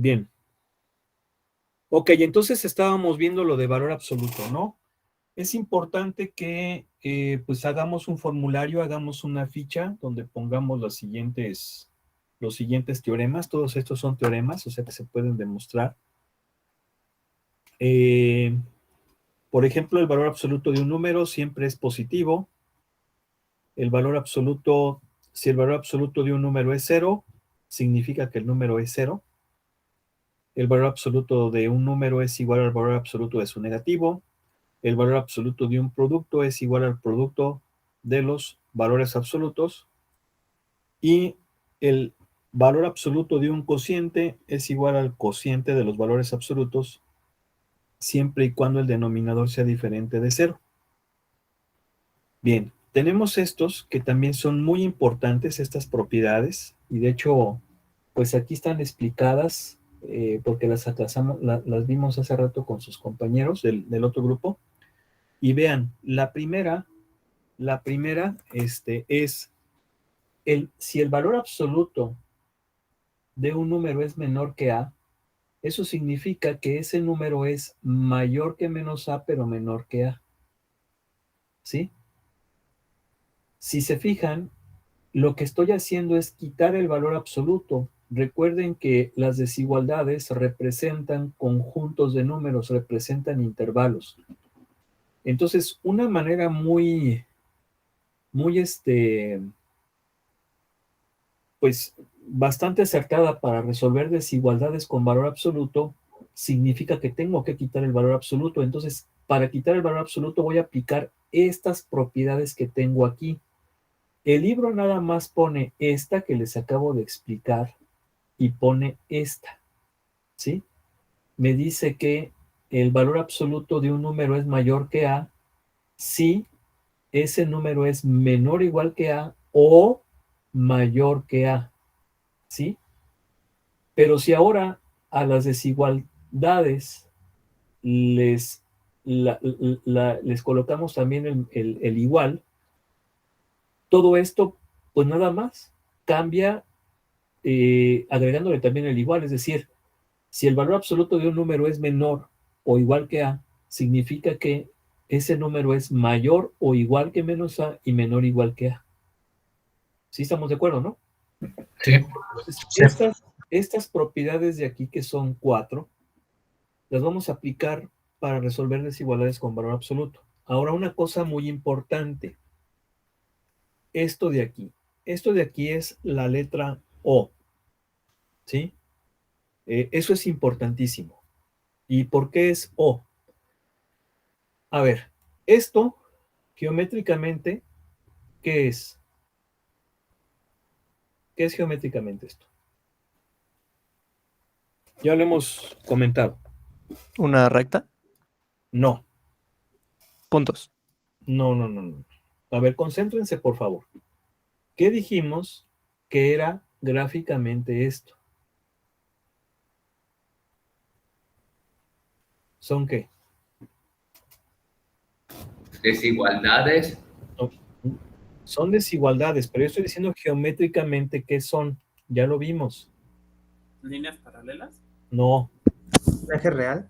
Bien. Ok, entonces estábamos viendo lo de valor absoluto, ¿no? Es importante que pues hagamos un formulario, hagamos una ficha donde pongamos los siguientes teoremas. Todos estos son teoremas, o sea que se pueden demostrar. Por ejemplo, el valor absoluto de un número siempre es positivo. El valor absoluto, si el valor absoluto de un número es 0, significa que el número es 0. El valor absoluto de un número es igual al valor absoluto de su negativo. El valor absoluto de un producto es igual al producto de los valores absolutos. Y el valor absoluto de un cociente es igual al cociente de los valores absolutos, siempre y cuando el denominador sea diferente de 0. Bien, tenemos estos que también son muy importantes, estas propiedades, y de hecho, pues aquí están explicadas, porque las vimos hace rato con sus compañeros del otro grupo. Y vean, la primera es si el valor absoluto de un número es menor que A, eso significa que ese número es mayor que menos A, pero menor que A. ¿Sí? Si se fijan, lo que estoy haciendo es quitar el valor absoluto. Recuerden que las desigualdades representan conjuntos de números, representan intervalos. Entonces, una manera muy, muy, pues, bastante acertada para resolver desigualdades con valor absoluto, significa que tengo que quitar el valor absoluto. Entonces, para quitar el valor absoluto voy a aplicar estas propiedades que tengo aquí. El libro nada más pone esta que les acabo de explicar y pone esta, ¿sí? Me dice que el valor absoluto de un número es mayor que A si ese número es menor o igual que A o mayor que A, ¿sí? Pero si ahora a las desigualdades les, les colocamos también el igual, todo esto, pues nada más cambia agregándole también el igual, es decir, si el valor absoluto de un número es menor o igual que A, significa que ese número es mayor o igual que menos A y menor o igual que A. ¿Sí estamos de acuerdo, no? Sí. Entonces, estas propiedades de aquí, que son 4, las vamos a aplicar para resolver desigualdades con valor absoluto. Ahora, una cosa muy importante. Esto de aquí es la letra O, ¿sí? Eso es importantísimo. ¿Y por qué es O? A ver, esto, geométricamente, ¿qué es? ¿Qué es geométricamente esto? Ya lo hemos comentado. ¿Una recta? No, Puntos. no, no, no, no. A ver, concéntrense, por favor. ¿Qué dijimos que era gráficamente esto? ¿Son qué? Desigualdades. No, son desigualdades, pero yo estoy diciendo geométricamente qué son. Ya lo vimos. ¿Líneas paralelas? No, ¿Eje real?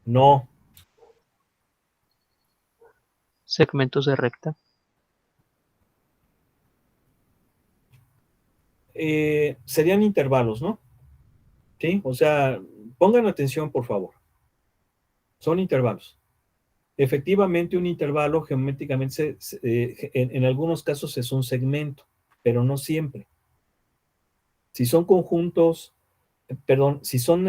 no, Segmentos de recta. serían intervalos, ¿no? ¿Sí? O sea, pongan atención, por favor. Son intervalos. Efectivamente, un intervalo geométricamente, en algunos casos es un segmento, pero no siempre. Si son conjuntos, perdón, si son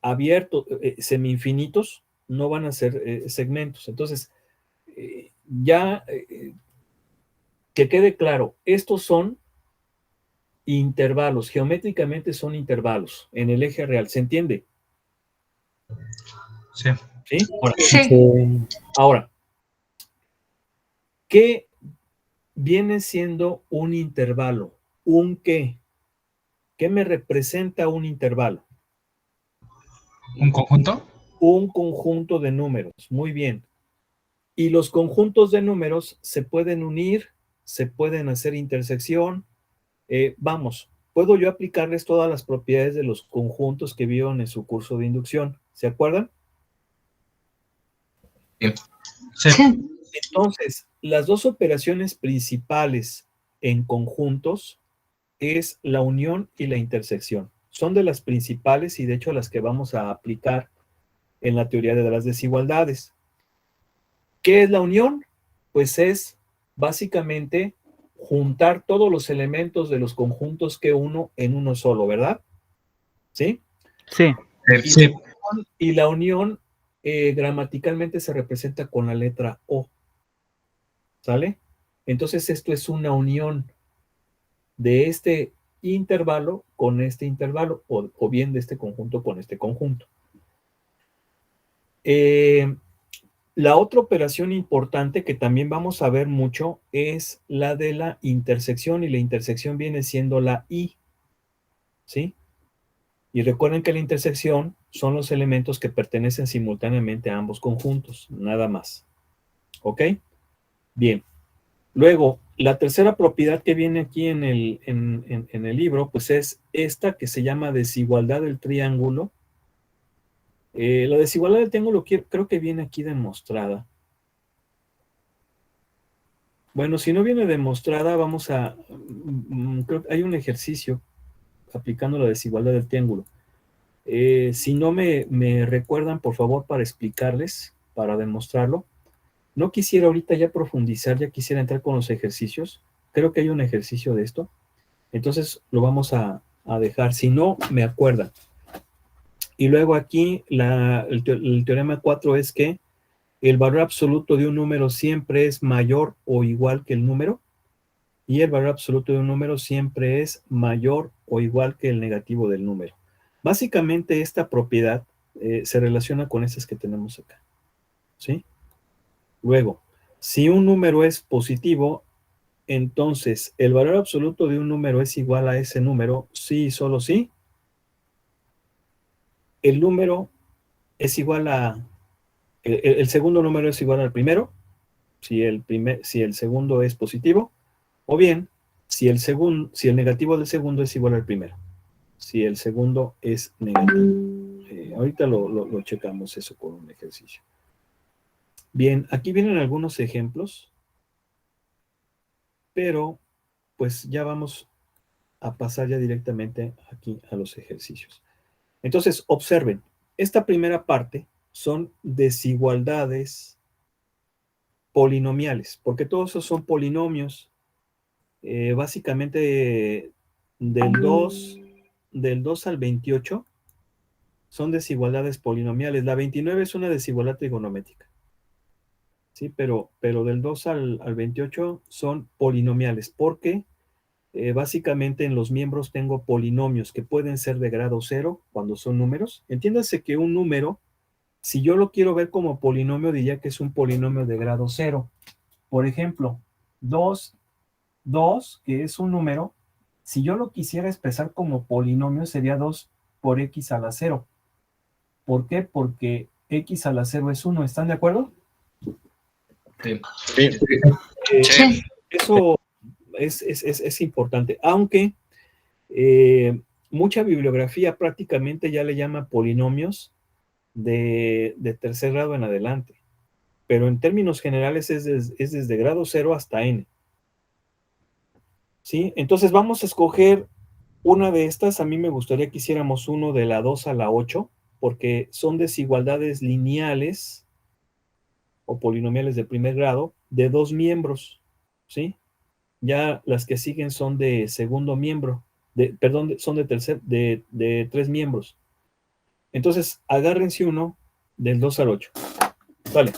abiertos, semi-infinitos, no van a ser segmentos. Entonces, ya que quede claro, estos son intervalos, geométricamente son intervalos en el eje real, ¿se entiende? Sí. ¿Sí? Sí. Ahora, ¿qué viene siendo un intervalo? ¿Un qué? ¿Qué me representa un intervalo? ¿Un conjunto? Un conjunto de números, muy bien. Y los conjuntos de números se pueden unir, se pueden hacer intersección. Vamos, puedo yo aplicarles todas las propiedades de los conjuntos que vieron en su curso de inducción. ¿Se acuerdan? Sí. Entonces, las dos operaciones principales en conjuntos es la unión y la intersección. Son de las principales y de hecho las que vamos a aplicar en la teoría de las desigualdades. ¿Qué es la unión? Pues es básicamente juntar todos los elementos de los conjuntos que uno en uno solo, ¿verdad? ¿Sí? Sí. Sí. Y la unión gramaticalmente se representa con la letra O. ¿Sale? Entonces esto es una unión de este intervalo con este intervalo o bien de este conjunto con este conjunto. La otra operación importante que también vamos a ver mucho es la de la intersección, y la intersección viene siendo la I, ¿sí? Y recuerden que la intersección son los elementos que pertenecen simultáneamente a ambos conjuntos, nada más. ¿Ok? Bien. Luego, la tercera propiedad que viene aquí en el libro, pues es esta que se llama desigualdad del triángulo. La desigualdad del triángulo creo que viene aquí demostrada. Bueno, si no viene demostrada, vamos a... creo que hay un ejercicio aplicando la desigualdad del triángulo. Si no me recuerdan, por favor, para explicarles, para demostrarlo. No quisiera ahorita ya profundizar, ya quisiera entrar con los ejercicios. Creo que hay un ejercicio de esto. Entonces lo vamos a dejar. Si no, me acuerdan. Y luego aquí el teorema 4 es que el valor absoluto de un número siempre es mayor o igual que el número, y el valor absoluto de un número siempre es mayor o igual que el negativo del número. Básicamente esta propiedad se relaciona con estas que tenemos acá, ¿sí? Luego, si un número es positivo, entonces el valor absoluto de un número es igual a ese número, sí y solo sí. El número es igual a... El segundo número es igual al primero, si el segundo es positivo, o bien si el negativo del segundo es igual al primero, si el segundo es negativo. Ahorita lo checamos eso con un ejercicio. Bien, aquí vienen algunos ejemplos, pero pues ya vamos a pasar ya directamente aquí a los ejercicios. Entonces, observen, esta primera parte son desigualdades polinomiales, porque todos esos son polinomios. Básicamente del 2 al 28 son desigualdades polinomiales. La 29 es una desigualdad trigonométrica, ¿sí? Pero del 2 al 28 son polinomiales, porque básicamente en los miembros tengo polinomios que pueden ser de grado 0 cuando son números. Entiéndase que un número, si yo lo quiero ver como polinomio, diría que es un polinomio de grado 0. Por ejemplo, 2, que es un número, si yo lo quisiera expresar como polinomio, sería 2 por x a la 0. ¿Por qué? Porque x a la 0 es 1. ¿Están de acuerdo? Sí. Eso es importante, aunque mucha bibliografía prácticamente ya le llama polinomios de tercer grado en adelante, pero en términos generales es desde grado 0 hasta n. ¿Sí? Entonces vamos a escoger una de estas. A mí me gustaría que hiciéramos uno de la 2 a la 8, porque son desigualdades lineales o polinomiales de primer grado de dos miembros, ¿sí? Ya las que siguen son de segundo miembro, son de tres miembros. Entonces, agárrense uno del 2 al 8. Vale.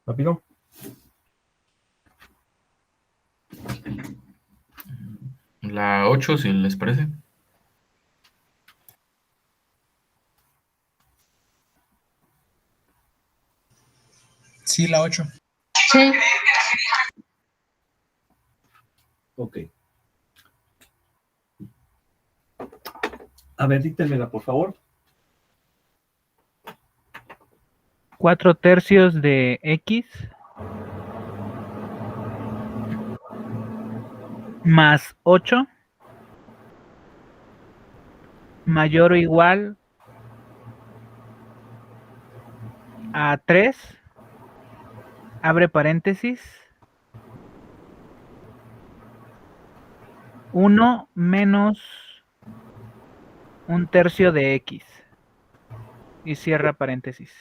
Rápido. La 8, si les parece. Sí, la 8. Sí. Ok. A ver, díctenmela, por favor. 4/3 de x más 8 mayor o igual a 3, abre paréntesis, 1 menos un tercio de x, y cierra paréntesis.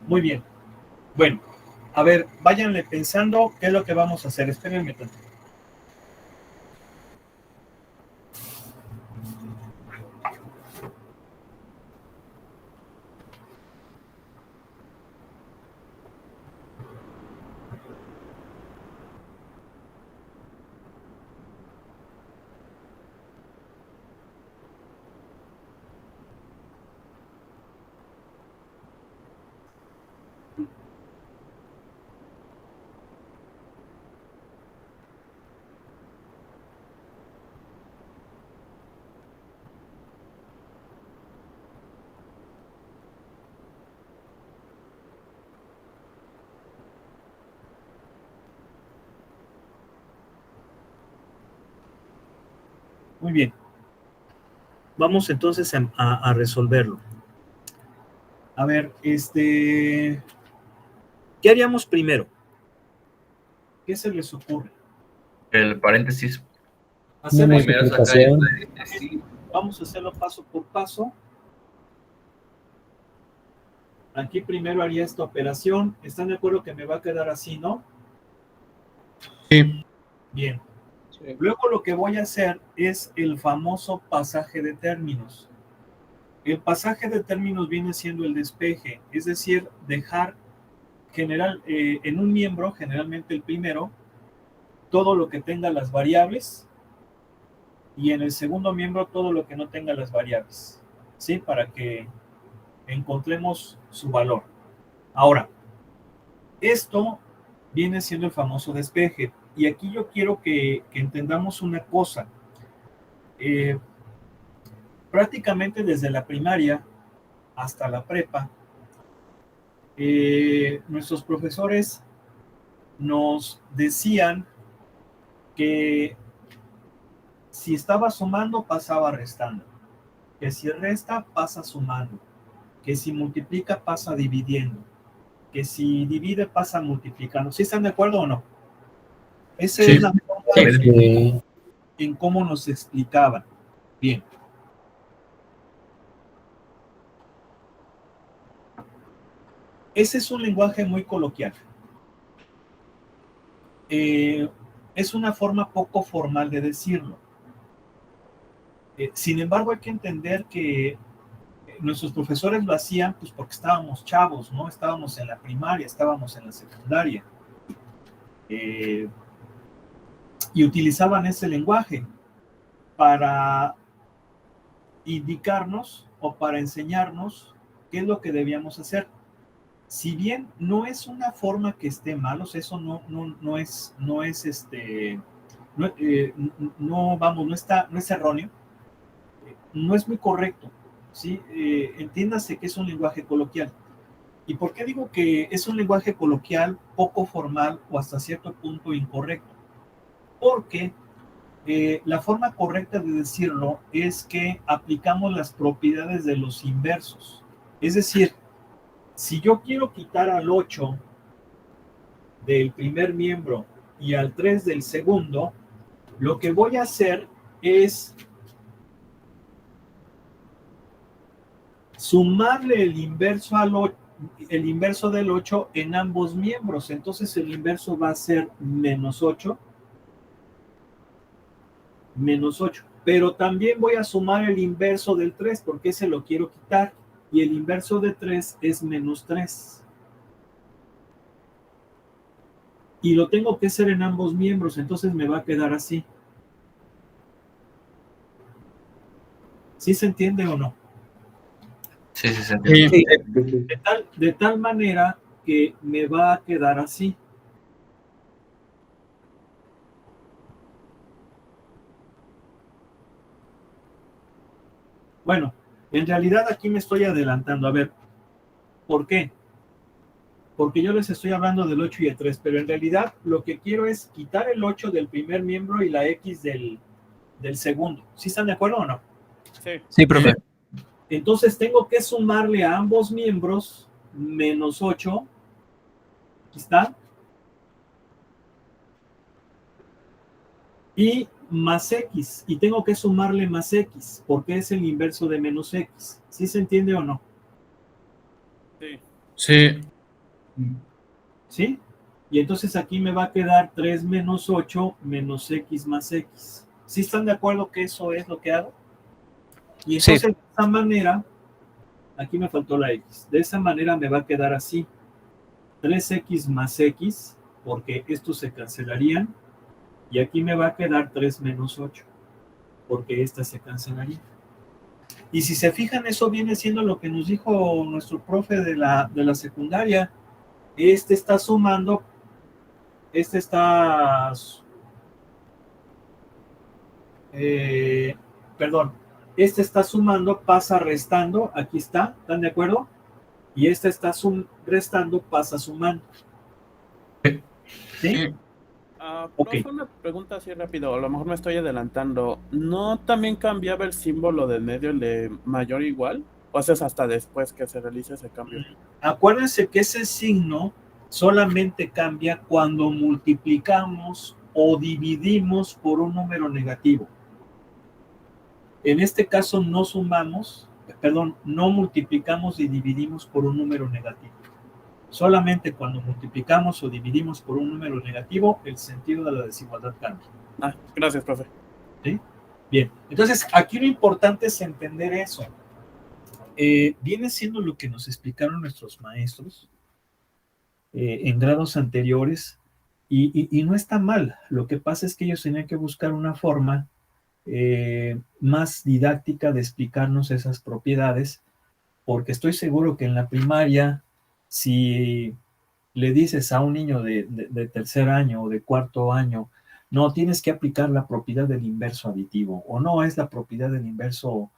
Muy bien. Bueno, a ver, váyanle pensando qué es lo que vamos a hacer. Espérenme tanto. Muy bien. Vamos entonces a resolverlo. A ver, ¿qué haríamos primero? ¿Qué se les ocurre? El paréntesis. Hacerlo Primero sacar el paréntesis. Vamos a hacerlo paso por paso. Aquí primero haría esta operación. ¿Están de acuerdo que me va a quedar así, no? Sí. Bien. Luego lo que voy a hacer es el famoso pasaje de términos. El pasaje de términos viene siendo el despeje, es decir, dejar en un miembro, generalmente el primero, todo lo que tenga las variables, y en el segundo miembro todo lo que no tenga las variables, ¿sí? Para que encontremos su valor. Ahora, esto viene siendo el famoso despeje, y aquí yo quiero que entendamos una cosa. Prácticamente desde la primaria hasta la prepa, nuestros profesores nos decían que si estaba sumando pasaba restando, que si resta pasa sumando, que si multiplica pasa dividiendo, que si divide pasa multiplicando. ¿Sí están de acuerdo o no? Esa es la forma en cómo nos explicaban. Bien. Ese es un lenguaje muy coloquial. Es una forma poco formal de decirlo. Sin embargo, hay que entender que nuestros profesores lo hacían pues porque estábamos chavos, ¿no? Estábamos en la primaria, estábamos en la secundaria. Y utilizaban ese lenguaje para indicarnos o para enseñarnos qué es lo que debíamos hacer. Si bien no es una forma que esté mal, o sea, eso no es no es no es erróneo, no es muy correcto, ¿sí? Entiéndase que es un lenguaje coloquial. ¿Y por qué digo que es un lenguaje coloquial poco formal o hasta cierto punto incorrecto? Porque la forma correcta de decirlo es que aplicamos las propiedades de los inversos. Es decir, si yo quiero quitar al 8 del primer miembro y al 3 del segundo, lo que voy a hacer es sumarle el inverso el inverso del 8 en ambos miembros. Entonces el inverso va a ser menos 8. Pero también voy a sumar el inverso del 3 porque ese lo quiero quitar. Y el inverso de 3 es menos 3. Y lo tengo que hacer en ambos miembros, entonces me va a quedar así. ¿Sí se entiende o no? Sí, sí, se entiende. De tal manera que me va a quedar así. Bueno, en realidad aquí me estoy adelantando. A ver, ¿por qué? porque yo les estoy hablando del 8 y el 3, pero en realidad lo que quiero es quitar el 8 del primer miembro y la X del segundo. ¿Sí están de acuerdo o no? Sí. Sí, profe. Entonces tengo que sumarle a ambos miembros menos 8. Aquí está. Y más X. Y tengo que sumarle más X, porque es el inverso de menos X. ¿Sí se entiende o no? Sí. Sí. ¿Sí? Y entonces aquí me va a quedar 3 menos 8 menos X más X. ¿Sí están de acuerdo que eso es lo que hago? Y entonces Sí. de esta manera, aquí me faltó la X. De esa manera me va a quedar así. 3X más X, porque estos se cancelarían. Y aquí me va a quedar 3 menos 8, porque esta se cancelaría. Y si se fijan, eso viene siendo lo que nos dijo nuestro profe de la secundaria. Este está sumando, este está, perdón, este está sumando, pasa restando, aquí está, ¿están de acuerdo? Y este está restando, pasa sumando. ¿Sí? Ok. Profe, una pregunta así rápido, a lo mejor me estoy adelantando. ¿No también cambiaba el símbolo de medio, el de mayor igual? ¿O haces hasta después que se realice ese cambio? Acuérdense que ese signo solamente cambia cuando multiplicamos o dividimos por un número negativo. En este caso no sumamos, perdón, no multiplicamos y dividimos por un número negativo. Solamente cuando multiplicamos o dividimos por un número negativo, el sentido de la desigualdad cambia. Gracias, profe. ¿Sí? Bien, entonces aquí lo importante es entender eso. Viene siendo lo que nos explicaron nuestros maestros en grados anteriores y no está mal. Lo que pasa es que ellos tenían que buscar una forma más didáctica de explicarnos esas propiedades, porque estoy seguro que en la primaria, si le dices a un niño de tercer año o de cuarto año, no, tienes que aplicar la propiedad del inverso aditivo, o no, es la propiedad del inverso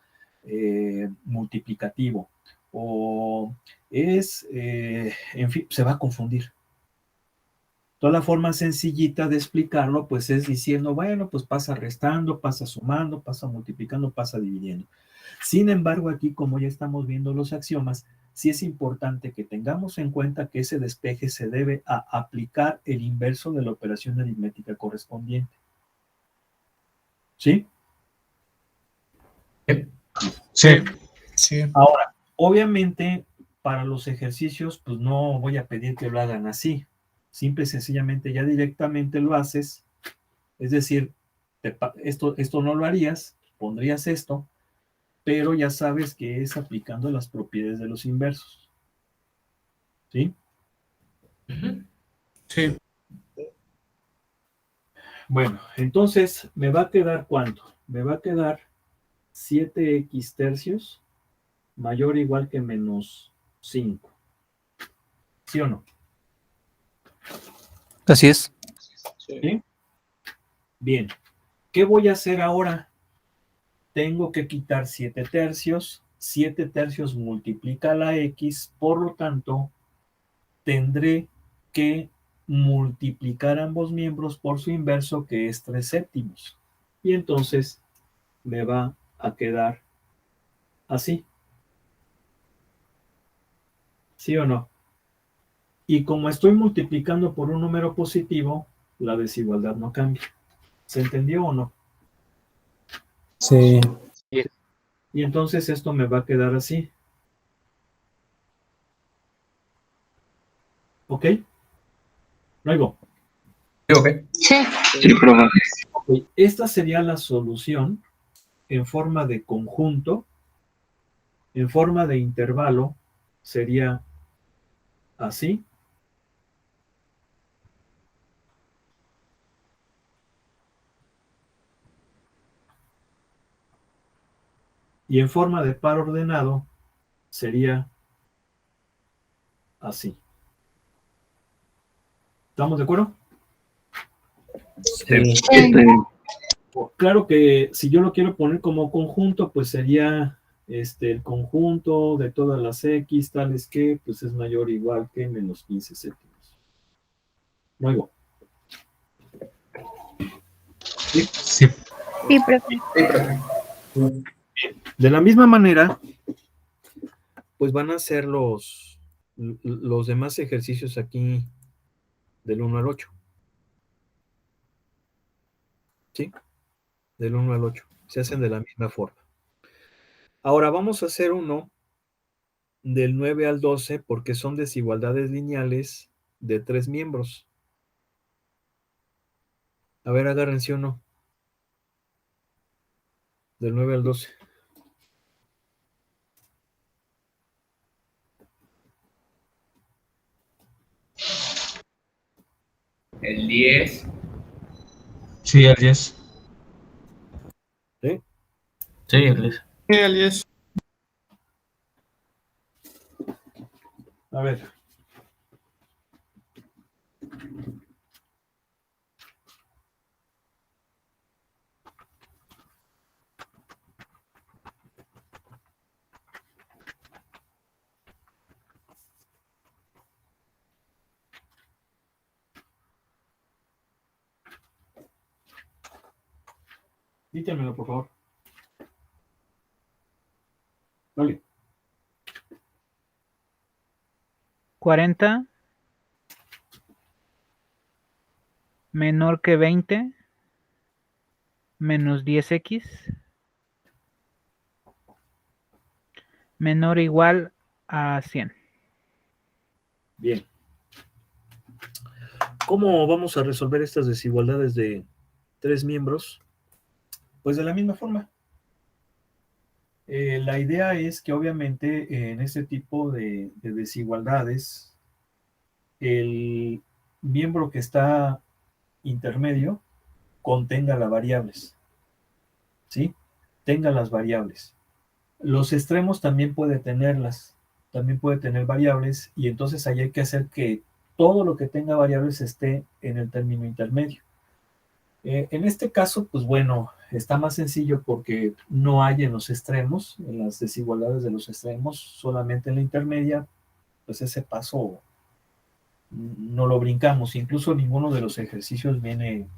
multiplicativo, o es, en fin, se va a confundir. Toda la forma sencillita de explicarlo, pues es diciendo, bueno, pues pasa restando, pasa sumando, pasa multiplicando, pasa dividiendo. Sin embargo, aquí, como ya estamos viendo los axiomas, sí es importante que tengamos en cuenta que ese despeje se debe a aplicar el inverso de la operación aritmética correspondiente. ¿Sí? Sí. Sí. Ahora, obviamente, para los ejercicios, pues no voy a pedir que lo hagan así. Simple y sencillamente ya directamente lo haces. Es decir, esto no lo harías, pondrías esto, pero ya sabes que es aplicando las propiedades de los inversos. ¿Sí? Sí. Bueno, entonces, ¿me va a quedar cuánto? Me va a quedar 7x tercios mayor o igual que menos 5. ¿Sí o no? Así es. ¿Sí? Bien. ¿Qué voy a hacer ahora? Tengo que quitar 7 tercios. 7 tercios multiplica la x, por lo tanto, tendré que multiplicar ambos miembros por su inverso, que es 3 séptimos. Y entonces me va a quedar así. ¿Sí o no? Y como estoy multiplicando por un número positivo, la desigualdad no cambia. ¿Se entendió o no? Sí. Y entonces esto me va a quedar así. ¿Ok? Luego. Ok. Sí, profe. Ok, esta sería la solución en forma de conjunto. En forma de intervalo sería así. Y en forma de par ordenado sería así. ¿Estamos de acuerdo? Sí. Claro que si yo lo quiero poner como conjunto, pues sería el conjunto de todas las x tales que pues es mayor o igual que menos 15 séptimos. No oigo. Sí. Sí, profe. De la misma manera, pues van a ser los demás ejercicios aquí del 1 al 8. ¿Sí? Del 1 al 8. Se hacen de la misma forma. Ahora vamos a hacer uno del 9 al 12 porque son desigualdades lineales de 3 miembros. A ver, agárrense uno. Del 9 al 12. El 10. Sí, el 10. ¿Sí? Sí, el 10. Sí, el 10. A ver. Dítemelo, por favor. Vale. 40 menor que 20 menos 10x menor o igual a 100. Bien. ¿Cómo vamos a resolver estas desigualdades de 3 miembros? Pues de la misma forma. La idea es que obviamente en este tipo de desigualdades, el miembro que está intermedio contenga las variables, ¿sí? Tenga las variables. Los extremos también puede tenerlas, también puede tener variables y entonces ahí hay que hacer que todo lo que tenga variables esté en el término intermedio. En este caso, pues bueno, está más sencillo porque no hay en los extremos, en las desigualdades de los extremos, solamente en la intermedia, pues ese paso no lo brincamos, incluso ninguno de los ejercicios viene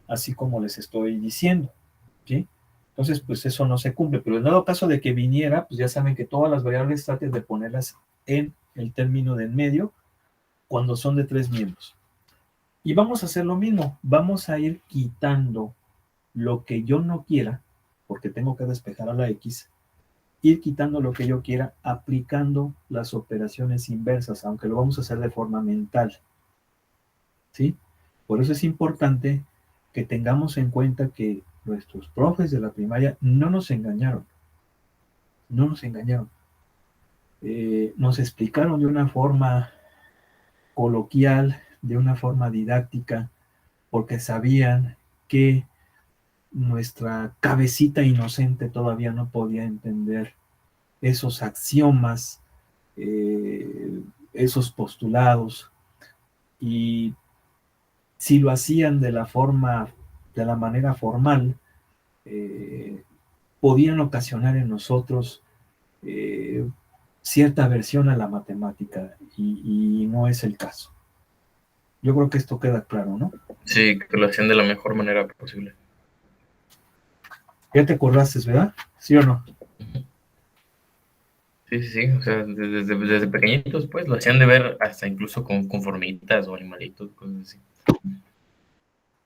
así como les estoy diciendo, ¿sí? Entonces, pues eso no se cumple, pero en dado caso de que viniera, pues ya saben que todas las variables traten de ponerlas en el término de en medio cuando son de 3 miembros. Y vamos a hacer lo mismo, vamos a ir quitando lo que yo no quiera, porque tengo que despejar a la X, ir quitando lo que yo quiera aplicando las operaciones inversas, aunque lo vamos a hacer de forma mental, ¿sí? Por eso es importante que tengamos en cuenta que nuestros profes de la primaria no nos engañaron, no nos engañaron. Nos explicaron de una forma coloquial, de una forma didáctica, porque sabían que nuestra cabecita inocente todavía no podía entender esos axiomas, esos postulados, y si lo hacían de la manera formal, podían ocasionar en nosotros cierta aversión a la matemática, y no es el caso. Yo creo que esto queda claro, ¿no? Sí, que lo hacían de la mejor manera posible. Ya te acordaste, ¿verdad? ¿Sí o no? Sí, sí, sí. O sea, desde pequeñitos, pues, lo hacían de ver hasta incluso con formitas o animalitos, cosas así.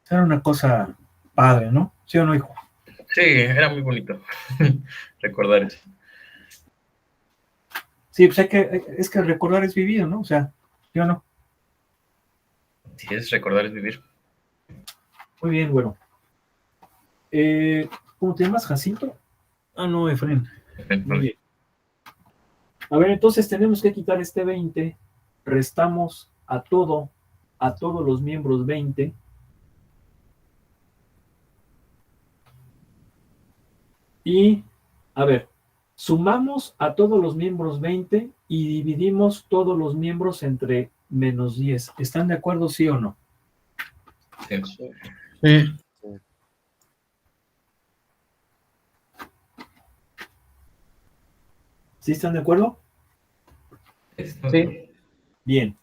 Era una cosa padre, ¿no? ¿Sí o no, hijo? Sí, era muy bonito recordar eso. Sí, pues es que recordar es vivir, ¿no? O sea, ¿sí o no? Sí, es recordar es vivir. Muy bien, bueno. ¿Cómo te llamas, Jacinto? Ah, no, Efren. Muy bien. A ver, entonces tenemos que quitar este 20, restamos a todos los miembros 20, y, a ver, sumamos a todos los miembros 20 y dividimos todos los miembros entre menos 10. ¿Están de acuerdo, sí o no? Sí. Sí. ¿Sí están de acuerdo? Sí. Bien.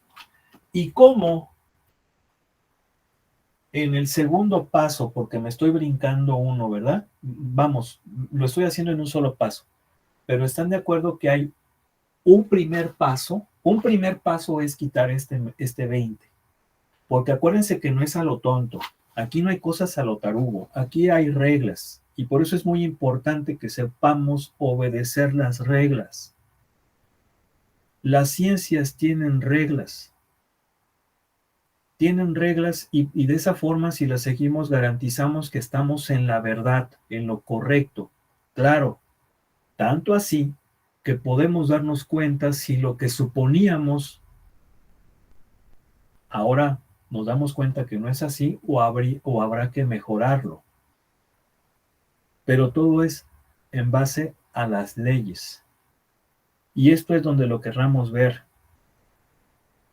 ¿Y cómo en el segundo paso, porque me estoy brincando uno, ¿verdad? Vamos, lo estoy haciendo en un solo paso, pero están de acuerdo que hay un primer paso. Un primer paso es quitar este 20, porque acuérdense que no es a lo tonto, aquí no hay cosas a lo tarugo, aquí hay reglas, y por eso es muy importante que sepamos obedecer las reglas. Las ciencias tienen reglas y de esa forma, si las seguimos, garantizamos que estamos en la verdad, en lo correcto. Claro, tanto así que podemos darnos cuenta si lo que suponíamos ahora nos damos cuenta que no es así o habrá que mejorarlo. Pero todo es en base a las leyes. Y esto es donde lo querramos ver.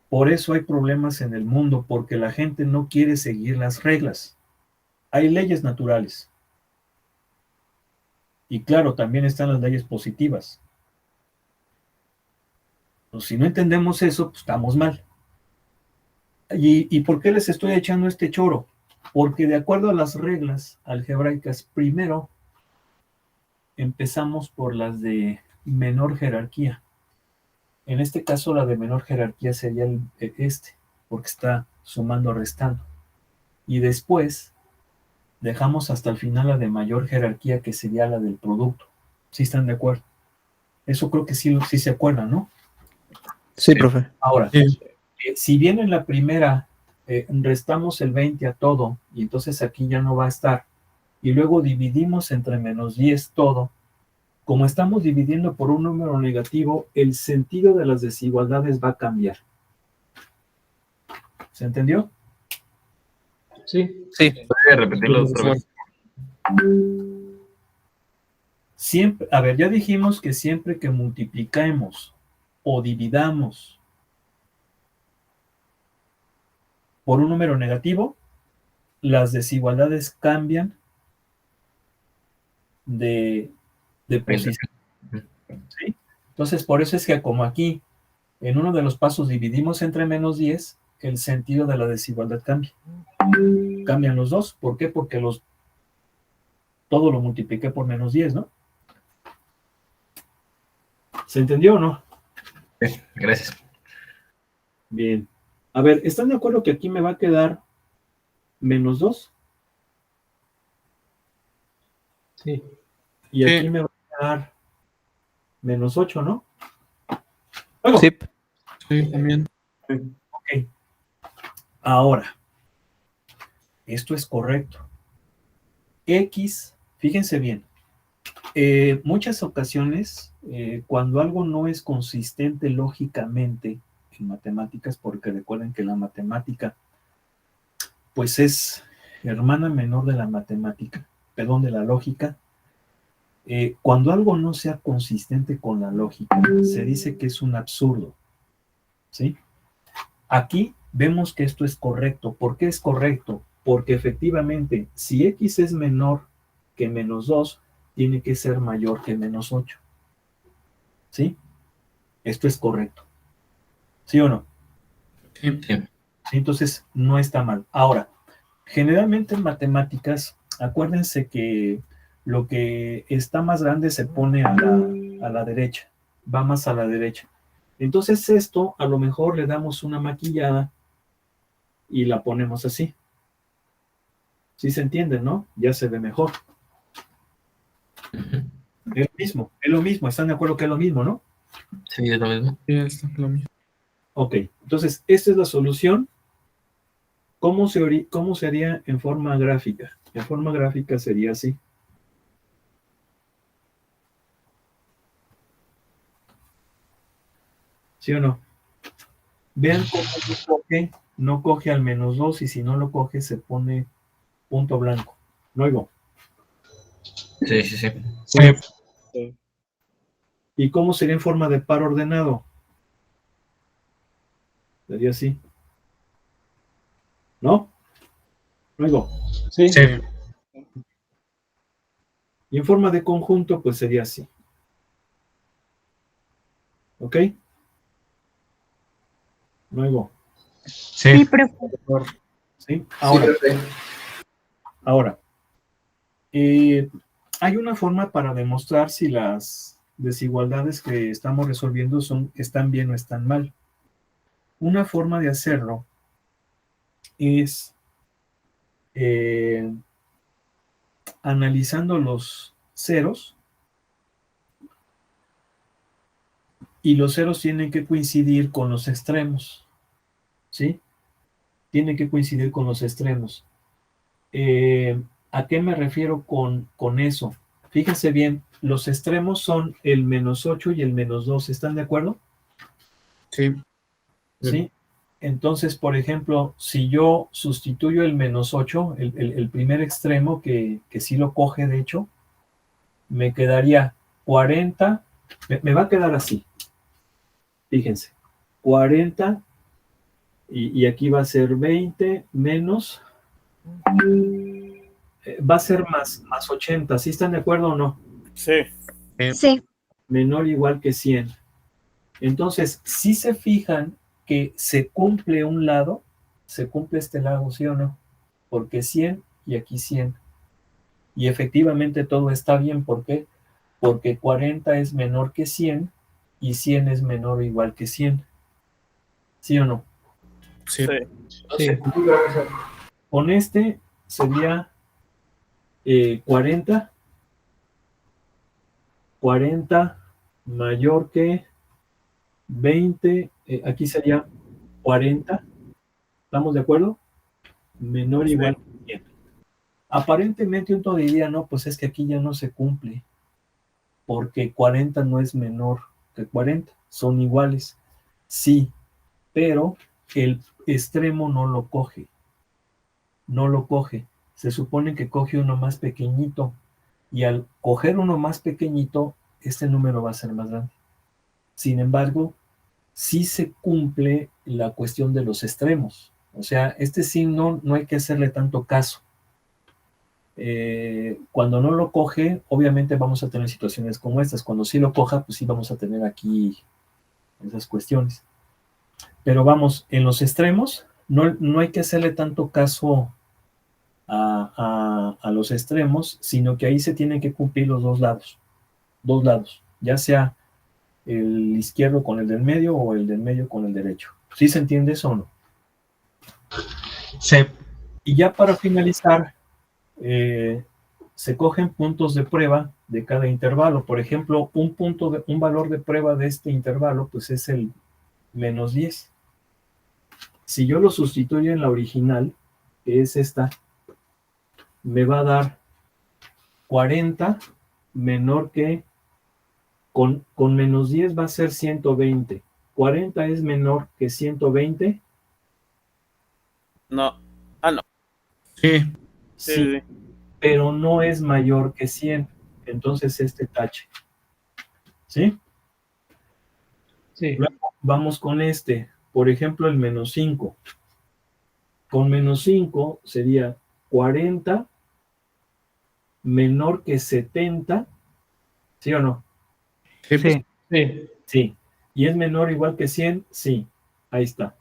Por eso hay problemas en el mundo, porque la gente no quiere seguir las reglas. Hay leyes naturales. Y claro, también están las leyes positivas. Pues si no entendemos eso, pues estamos mal. ¿Y por qué les estoy echando este choro? Porque de acuerdo a las reglas algebraicas, primero empezamos por las de menor jerarquía. En este caso, la de menor jerarquía sería porque está sumando, restando. Y después dejamos hasta el final la de mayor jerarquía, que sería la del producto. ¿Sí están de acuerdo? Eso creo que sí se acuerdan, ¿no? Sí, profe. Ahora, Sí. si bien en la primera restamos el 20 a todo, y entonces aquí ya no va a estar, y luego dividimos entre menos 10 todo, como estamos dividiendo por un número negativo, el sentido de las desigualdades va a cambiar. ¿Se entendió? Sí. Sí. ¿Puede repetirlo otra vez? Siempre, a ver, ya dijimos que siempre que multipliquemos o dividamos por un número negativo, las desigualdades cambian de posición. ¿Sí? Entonces, por eso es que como aquí, en uno de los pasos dividimos entre menos 10, el sentido de la desigualdad cambia. Cambian los dos. ¿Por qué? Porque todo lo multipliqué por menos 10, ¿no? ¿Se entendió o no? Sí, gracias. Bien. A ver, ¿están de acuerdo que aquí me va a quedar menos 2? Sí. Y aquí Sí. me va a quedar menos 8, ¿no? Sí. Sí, también. Ok. Ahora, esto es correcto. X, fíjense bien, muchas ocasiones, cuando algo no es consistente lógicamente en matemáticas, porque recuerden que la matemática, pues es hermana menor de la matemática, perdón, de la lógica. Cuando algo no sea consistente con la lógica, se dice que es un absurdo, ¿sí? Aquí vemos que esto es correcto. ¿Por qué es correcto? Porque efectivamente, si X es menor que menos 2, tiene que ser mayor que menos 8. ¿Sí? Esto es correcto. ¿Sí o no? Sí. Sí. ¿Sí? Entonces, no está mal. Ahora, generalmente en matemáticas, acuérdense que lo que está más grande se pone a la derecha, va más a la derecha. Entonces esto a lo mejor le damos una maquillada y la ponemos así. ¿Sí se entiende, no? Ya se ve mejor. Ujú. Es lo mismo, ¿están de acuerdo que es lo mismo, no? Sí, es lo mismo. Sí, está lo mismo. Ok, entonces esta es la solución. ¿Cómo sería en forma gráfica? En forma gráfica sería así. ¿Sí o no? Vean cómo no coge al menos 2 y si no lo coge se pone punto blanco. No oigo. Sí, sí, sí. Sí. ¿Y cómo sería en forma de par ordenado? Sería así. ¿No? No oigo. Sí. Y en forma de conjunto, pues sería así. ¿Ok? Luego, Sí, Sí. profe. ¿sí? Ahora, hay una forma para demostrar si las desigualdades que estamos resolviendo están bien o están mal. Una forma de hacerlo es analizando los ceros, y los ceros tienen que coincidir con los extremos, ¿sí? Tienen que coincidir con los extremos. ¿A qué me refiero con eso? Fíjense bien, los extremos son el -8 y el -2, ¿están de acuerdo? Sí. ¿Sí? Entonces, por ejemplo, si yo sustituyo el -8, el primer extremo, que sí lo coge, de hecho, me quedaría 40, me va a quedar así, fíjense, 40, y aquí va a ser 20 menos, va a ser más 80, ¿sí están de acuerdo o no? Sí. Sí. Menor o igual que 100. Entonces, si se fijan que se cumple un lado, se cumple este lado, ¿sí o no? Porque 100 y aquí 100. Y efectivamente todo está bien. ¿Por qué? Porque 40 es menor que 100 y 100 es menor o igual que 100. ¿Sí o no? Sí. Sí. Con este sería 40 mayor que 20, aquí sería 40, ¿estamos de acuerdo? Menor o igual que 100. Aparentemente uno diría, no, pues es que aquí ya no se cumple, porque 40 no es menor que 40, son iguales. Sí, pero el extremo no lo coge, no lo coge. Se supone que coge uno más pequeñito, y al coger uno más pequeñito, este número va a ser más grande. Sin embargo, sí se cumple la cuestión de los extremos. O sea, este signo no hay que hacerle tanto caso. Cuando no lo coge, obviamente vamos a tener situaciones como estas. Cuando sí lo coja, pues sí vamos a tener aquí esas cuestiones. Pero vamos, en los extremos, no hay que hacerle tanto caso a los extremos, sino que ahí se tienen que cumplir los dos lados, ya sea el izquierdo con el del medio o el del medio con el derecho. ¿Sí se entiende eso o no? Sí. Y ya para finalizar, se cogen puntos de prueba de cada intervalo. Por ejemplo, un valor de prueba de este intervalo, pues es el -10. Si yo lo sustituyo en la original, que es esta, me va a dar 40 menor que, con -10 va a ser 120. 40 es menor que 120. No. Ah, no. Sí. Sí, Sí, sí, sí. pero no es mayor que 100. Entonces este tache. ¿Sí? Sí. Luego vamos con este. Por ejemplo, el -5. Con -5 sería 40 menor que 70. ¿Sí o no? Sí. Sí. Sí. Sí. ¿Y es menor o igual que 100? Sí. Ahí está.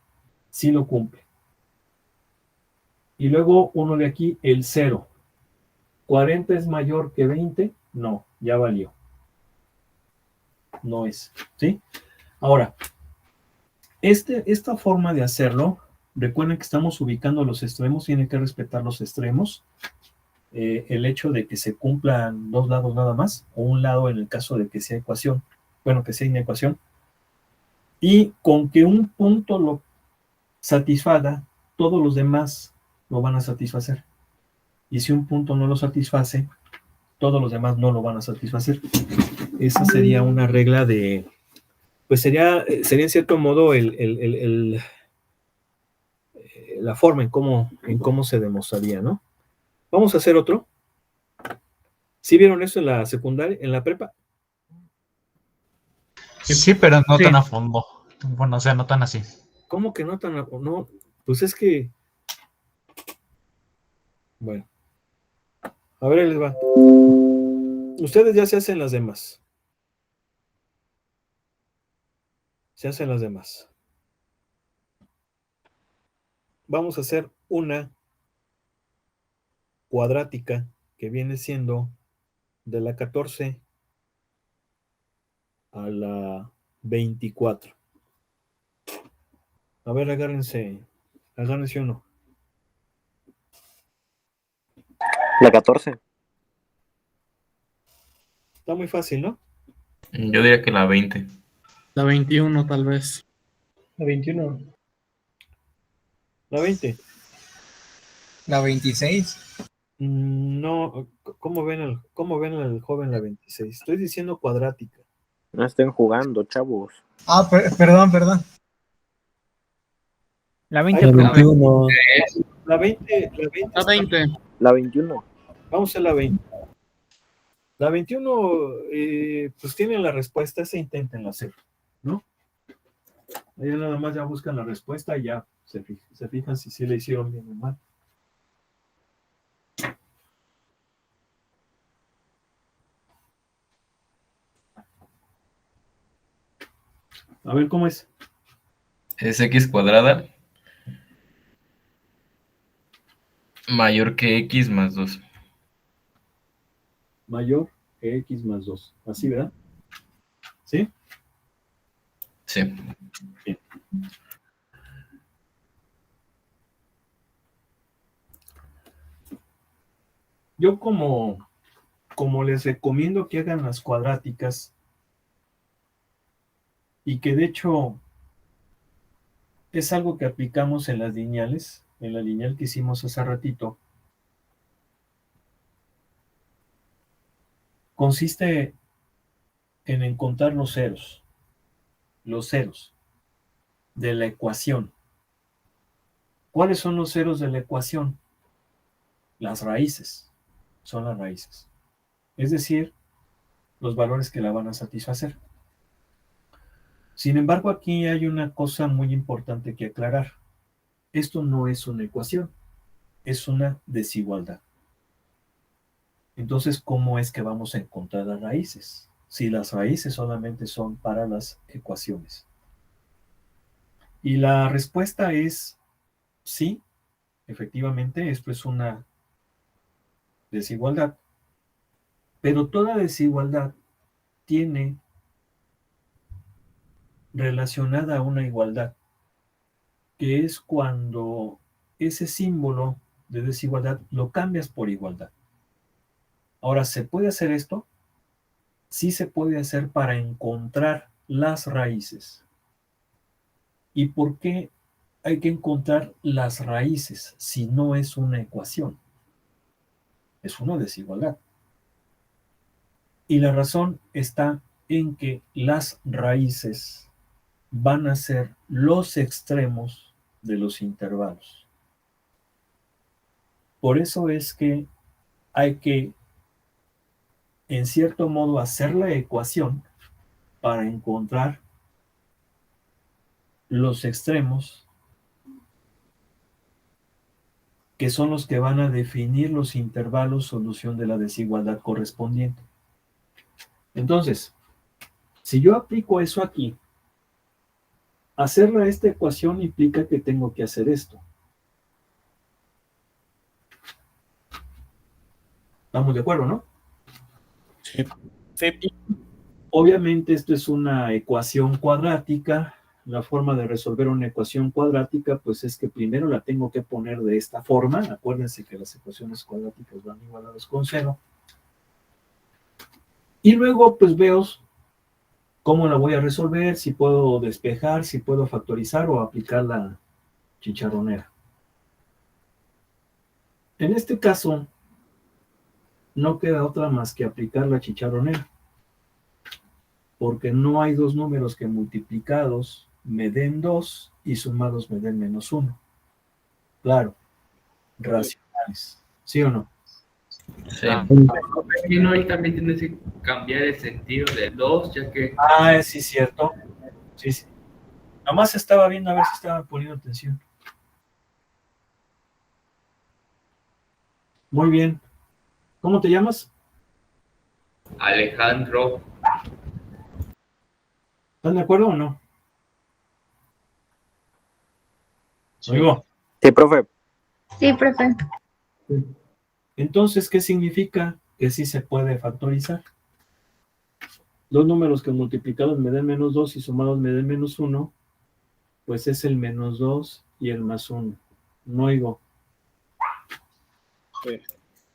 Sí lo cumple. Y luego uno de aquí, el 0. ¿40 es mayor que 20? No, ya valió. No es. ¿Sí? Ahora, esta forma de hacerlo, recuerden que estamos ubicando los extremos, tienen que respetar los extremos. El hecho de que se cumplan dos lados nada más, o un lado en el caso de que sea ecuación, bueno, que sea inecuación, y con que un punto lo satisfaga, todos los demás lo van a satisfacer. Y si un punto no lo satisface, todos los demás no lo van a satisfacer. Esa sería una regla de, pues sería en cierto modo la forma en cómo se demostraría, ¿no? Vamos a hacer otro. ¿Sí vieron eso en la secundaria, en la prepa? Sí, pero no Sí. tan a fondo. Bueno, o sea, no tan así. ¿Cómo que no tan? No, pues es que, bueno, a ver, ahí les va. Ustedes ya se hacen las demás. Se hacen las demás. Vamos a hacer una cuadrática que viene siendo de la 14 a la 24. A ver, agárrense uno. La 14. Está muy fácil, ¿no? Yo diría que la 20. La 21 tal vez. La 21. La 20. La 26. No, ¿cómo ven al joven la 26? Estoy diciendo cuadrática. No estén jugando, chavos. Ah, perdón. La 20, Ay, La 21. La 20. La 20. La 21. Vamos a la 20. La 21, pues tienen la respuesta, se intenten hacer, ¿no? Ahí nada más ya buscan la respuesta y ya se fijan si sí le hicieron bien o mal. A ver cómo es. Es x cuadrada mayor que x más 2. Mayor que x más 2. Así, ¿verdad? ¿Sí? Sí. Bien. Yo como les recomiendo que hagan las cuadráticas y que de hecho es algo que aplicamos en las lineales, en la lineal que hicimos hace ratito, consiste en encontrar los ceros de la ecuación. ¿Cuáles son los ceros de la ecuación? Las raíces, son las raíces. Es decir, los valores que la van a satisfacer. Sin embargo, aquí hay una cosa muy importante que aclarar. Esto no es una ecuación, es una desigualdad. Entonces, ¿cómo es que vamos a encontrar las raíces? Si las raíces solamente son para las ecuaciones. Y la respuesta es sí, efectivamente, esto es una desigualdad. Pero toda desigualdad tiene relacionada a una igualdad, que es cuando ese símbolo de desigualdad lo cambias por igualdad. Ahora, ¿se puede hacer esto? Sí se puede hacer para encontrar las raíces. ¿Y por qué hay que encontrar las raíces si no es una ecuación? Es una desigualdad. Y la razón está en que las raíces van a ser los extremos de los intervalos. Por eso es que hay que, en cierto modo, hacer la ecuación para encontrar los extremos que son los que van a definir los intervalos solución de la desigualdad correspondiente. Entonces, si yo aplico eso aquí, hacerla esta ecuación implica que tengo que hacer esto. ¿Estamos de acuerdo, no? Sí. Sí. Obviamente esto es una ecuación cuadrática. La forma de resolver una ecuación cuadrática, pues es que primero la tengo que poner de esta forma. Acuérdense que las ecuaciones cuadráticas van igualadas con 0. Y luego, pues veo cómo la voy a resolver, si puedo despejar, si puedo factorizar o aplicar la chicharronera. En este caso, no queda otra más que aplicar la chicharronera, porque no hay dos números que multiplicados me den 2 y sumados me den -1. Claro, racionales, ¿sí o no? Sí. Imagino ahí también tienes que cambiar el sentido de 2, ya que... Ah, sí, cierto. Sí, sí. Nomás estaba viendo a ver si estaba poniendo atención. Muy bien. ¿Cómo te llamas? Alejandro. ¿Están de acuerdo o no? Oigo. Sí, profe. Sí, profe. Entonces, ¿qué significa? Que sí se puede factorizar. Dos números que multiplicados me den menos 2 y sumados me den menos 1, pues es el menos 2 y el más 1. No oigo.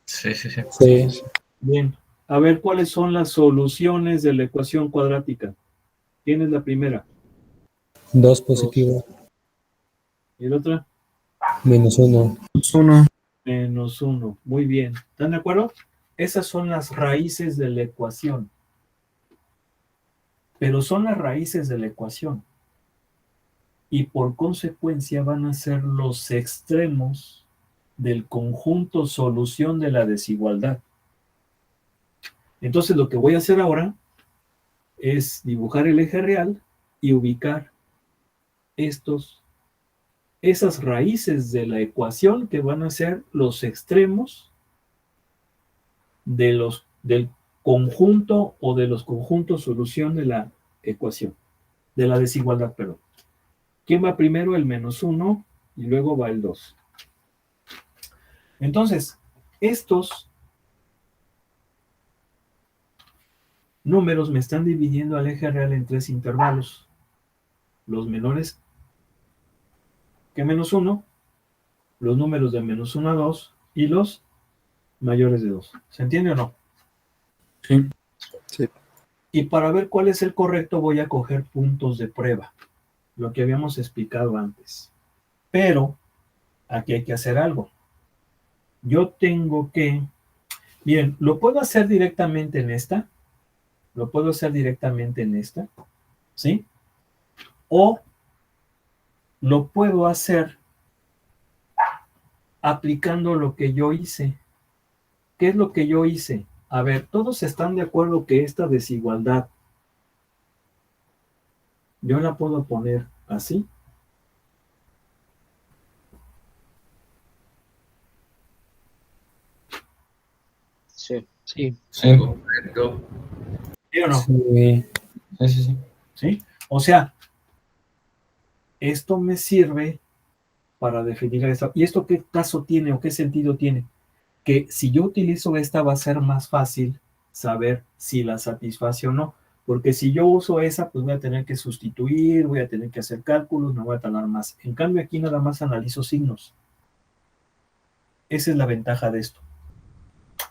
Sí. Sí. Bien. A ver, ¿cuáles son las soluciones de la ecuación cuadrática? ¿Quién es la primera? 2 positivo. ¿Y la otra? Menos 1. Menos 1. Muy bien. ¿Están de acuerdo? Esas son las raíces de la ecuación. Pero son las raíces de la ecuación. Y por consecuencia van a ser los extremos del conjunto solución de la desigualdad. Entonces lo que voy a hacer ahora es dibujar el eje real y ubicar esas raíces de la ecuación que van a ser los extremos del conjunto o de los conjuntos solución de la ecuación, de la desigualdad, perdón. ¿Quién va primero? El menos 1 y luego va el 2. Entonces, estos números me están dividiendo al eje real en 3 intervalos. Los menores que menos 1, los números de menos 1 a 2 y los mayores de 2. ¿Se entiende o no? Sí. Sí. Y para ver cuál es el correcto voy a coger puntos de prueba, lo que habíamos explicado antes. Pero aquí hay que hacer algo. Yo tengo que... Miren, lo puedo hacer directamente en esta. Lo puedo hacer directamente en esta. ¿Sí? O lo puedo hacer aplicando lo que yo hice. ¿Qué es lo que yo hice? A ver, todos están de acuerdo que esta desigualdad yo la puedo poner así. Sí. Sí. Correcto. ¿Sí o no? Sí. ¿Sí? O sea, esto me sirve para definir esto. ¿Y esto qué caso tiene o qué sentido tiene? Que si yo utilizo esta va a ser más fácil saber si la satisface o no. Porque si yo uso esa, pues voy a tener que sustituir, voy a tener que hacer cálculos, me voy a tardar más. En cambio, aquí nada más analizo signos. Esa es la ventaja de esto.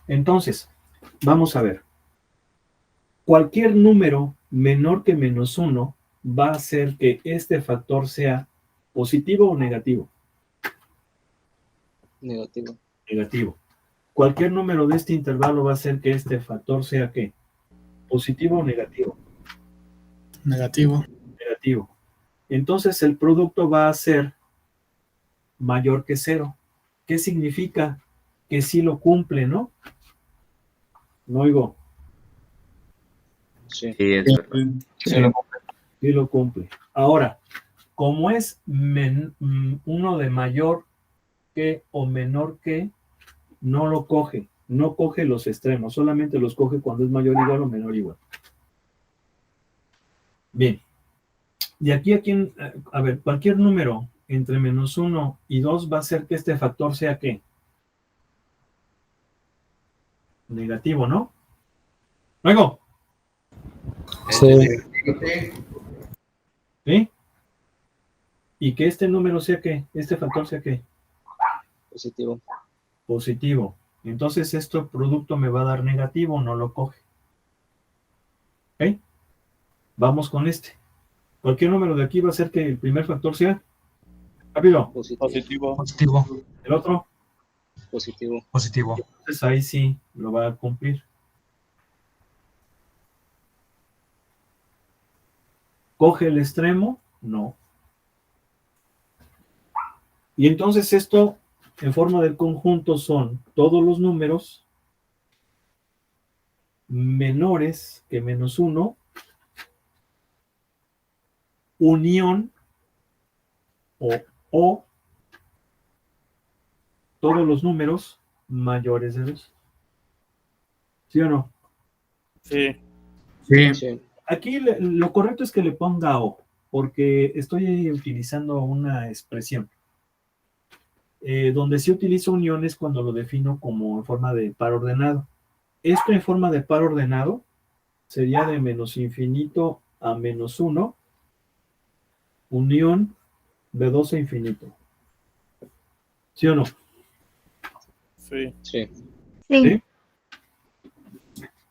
Entonces, vamos a ver. Cualquier número menor que menos 1 va a hacer que este factor sea positivo o negativo. Negativo. Negativo. Cualquier número de este intervalo va a hacer que este factor sea ¿qué? ¿Positivo o negativo? Negativo. Negativo. Entonces el producto va a ser mayor que 0. ¿Qué significa? Que sí lo cumple, ¿no? No oigo. Sí. Sí, es verdad. Sí lo cumple. Ahora, como es uno de mayor que o menor que, no lo coge. No coge los extremos, solamente los coge cuando es mayor igual o menor igual. Bien. Y aquí, a ver, cualquier número entre menos 1 y 2 va a hacer que este factor sea ¿qué? Negativo, ¿no? Luego. Sí. ¿Sí? Y que este número sea ¿qué? Este factor sea ¿qué? Positivo. Positivo. Entonces, este producto me va a dar negativo, no lo coge. ¿Ok? Vamos con este. Cualquier número de aquí va a hacer que el primer factor sea rápido. Positivo. Positivo. El otro, Positivo. Positivo. entonces ahí sí lo va a cumplir. ¿Coge el extremo? No. Y entonces esto, en forma del conjunto, son todos los números menores que menos 1, unión o todos los números mayores de 2. ¿Sí o no? Sí. Sí. Sí. Aquí lo correcto es que le ponga O, porque estoy utilizando una expresión. Donde sí utilizo uniones cuando lo defino como en forma de par ordenado. Esto en forma de par ordenado sería de menos infinito a menos 1, unión de 2 a infinito. ¿Sí o no? Sí. Sí. ¿Sí?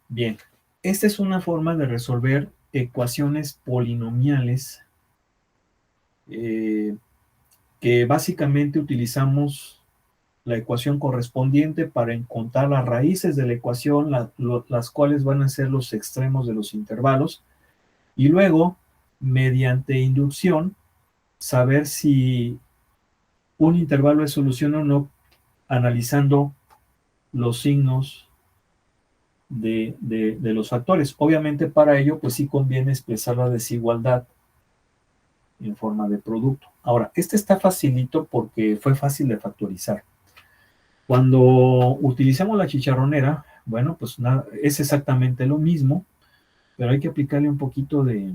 Bien. Esta es una forma de resolver ecuaciones polinomiales que básicamente utilizamos la ecuación correspondiente para encontrar las raíces de la ecuación, las cuales van a ser los extremos de los intervalos, y luego, mediante inducción, saber si un intervalo es solución o no, analizando los signos de los factores. Obviamente para ello, pues sí conviene expresar la desigualdad en forma de producto. Ahora, este está facilito porque fue fácil de factorizar. Cuando utilizamos la chicharronera, bueno, pues nada, es exactamente lo mismo, pero hay que aplicarle un poquito de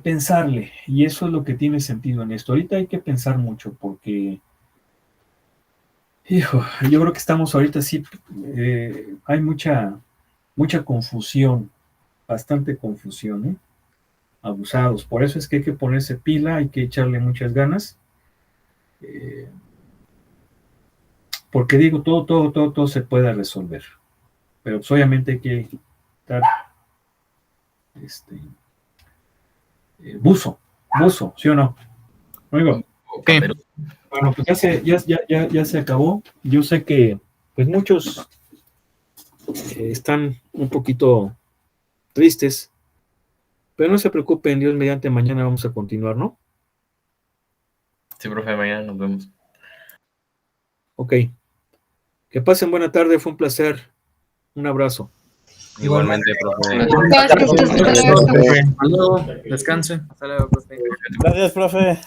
pensarle, y eso es lo que tiene sentido en esto. Ahorita hay que pensar mucho porque, hijo, yo creo que estamos ahorita sí, hay mucha confusión, bastante confusión, ¿eh? Abusados. Por eso es que hay que ponerse pila, hay que echarle muchas ganas. Porque digo, todo se puede resolver. Pero pues, obviamente hay que estar buzo, ¿sí o no? Oigo. Okay. Bueno, pues ya se acabó. Yo sé que pues muchos están un poquito tristes, pero no se preocupen, Dios mediante, mañana vamos a continuar, ¿no? Sí, profe, mañana nos vemos. Ok. Que pasen buena tarde, fue un placer. Un abrazo. Igualmente, profe. Hasta luego. Descanse. Gracias, profe.